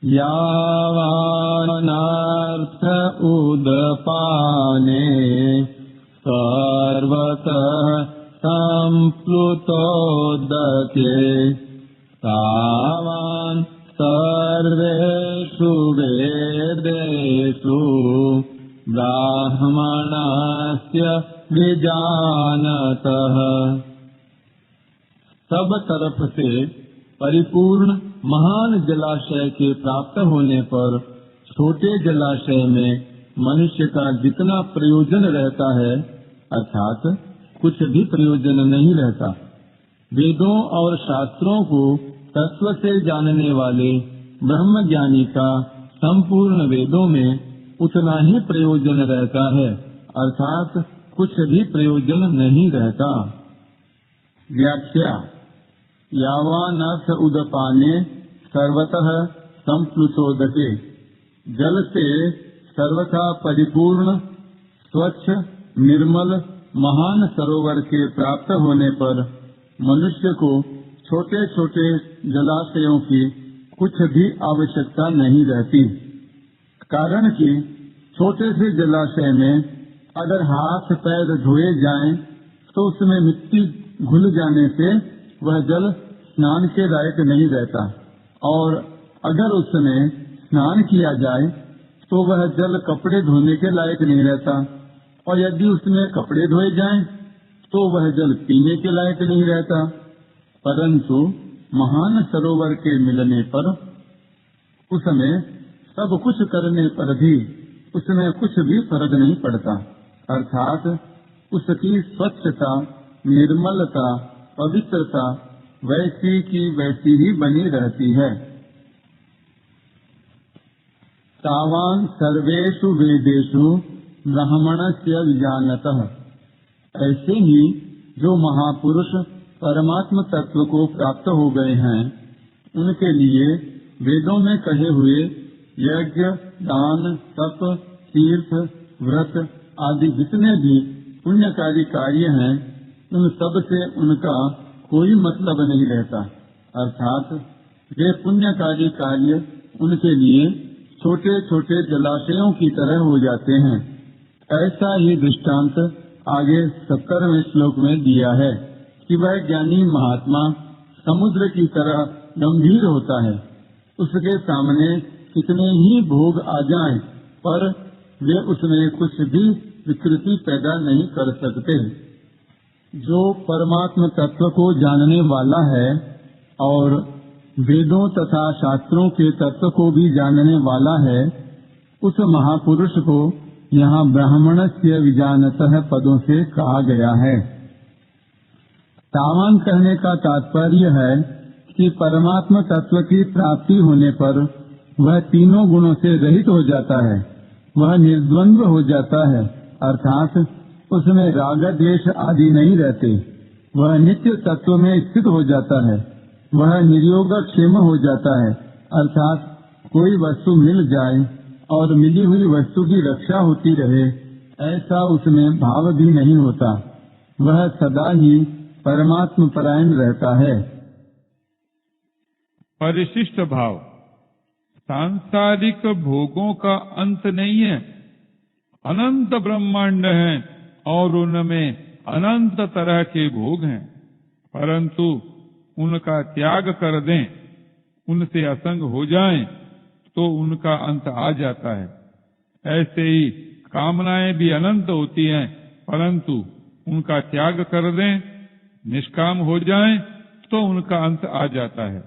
यावानर्थ उदपाने सर्वतः सम्प्लुतोदके तावान् सर्वेषु वेदेषु ब्राह्मणस्य विजानतः। सब तरफ से परिपूर्ण महान जलाशय के प्राप्त होने पर छोटे जलाशय में मनुष्य का जितना प्रयोजन रहता है अर्थात कुछ भी प्रयोजन नहीं रहता। वेदों और शास्त्रों को तत्व से जानने वाले ब्रह्म ज्ञानी का संपूर्ण वेदों में उतना ही प्रयोजन रहता है अर्थात कुछ भी प्रयोजन नहीं रहता। व्याख्या यावानर्थ उदपाने सर्वतः संप्लुतोदके। जल से सर्वथा परिपूर्ण स्वच्छ निर्मल महान सरोवर के प्राप्त होने पर मनुष्य को छोटे छोटे जलाशयों की कुछ भी आवश्यकता नहीं रहती। कारण कि छोटे से जलाशय में अगर हाथ पैर धोए जाएं तो उसमें मिट्टी घुल जाने से वह जल स्नान के लायक नहीं रहता और अगर उसमें स्नान किया जाए तो वह जल कपड़े धोने के लायक नहीं रहता और यदि उसमें कपड़े धोए जाएं तो वह जल पीने के लायक नहीं रहता। परंतु महान सरोवर के मिलने पर उसमें सब कुछ करने पर भी उसमें कुछ भी फर्क नहीं पड़ता अर्थात उसकी स्वच्छता निर्मलता पवित्रता वैसी की वैसी ही बनी रहती है। तावान सर्वेषु वेदेषु ब्राह्मणस्य विजानतः। ऐसे ही जो महापुरुष परमात्म तत्व को प्राप्त हो गए हैं उनके लिए वेदों में कहे हुए यज्ञ दान तप तीर्थ व्रत आदि जितने भी पुण्यकारी कार्य हैं उन सब से उनका कोई मतलब नहीं रहता अर्थात वे पुण्यकारी कार्य उनके लिए छोटे छोटे जलाशयों की तरह हो जाते हैं। ऐसा ही दृष्टांत आगे 70वें श्लोक में दिया है कि वह ज्ञानी महात्मा समुद्र की तरह गंभीर होता है। उसके सामने कितने ही भोग आ जाएं, पर वे उसमें कुछ भी विकृति पैदा नहीं कर सकते। जो परमात्म तत्व को जानने वाला है और वेदों तथा शास्त्रों के तत्व को भी जानने वाला है उस महापुरुष को यहाँ ब्राह्मणस्य विजानतः पदों से कहा गया है। तावान कहने का तात्पर्य है कि परमात्म तत्व की प्राप्ति होने पर वह तीनों गुणों से रहित हो जाता है, वह निर्द्वंद्व हो जाता है अर्थात उसमें राग द्वेष आदि नहीं रहते, वह नित्य तत्व में स्थित हो जाता है, वह निर्योग क्षेम हो जाता है अर्थात कोई वस्तु मिल जाए और मिली हुई वस्तु की रक्षा होती रहे ऐसा उसमें भाव भी नहीं होता, वह सदा ही परमात्म परायण रहता है। परिशिष्ट भाव सांसारिक भोगों का अंत नहीं है, अनंत ब्रह्मांड है और उनमें अनंत तरह के भोग हैं, परंतु उनका त्याग कर दें, उनसे असंग हो जाएं, तो उनका अंत आ जाता है। ऐसे ही कामनाएं भी अनंत होती हैं, परंतु उनका त्याग कर दें, निष्काम हो जाएं, तो उनका अंत आ जाता है।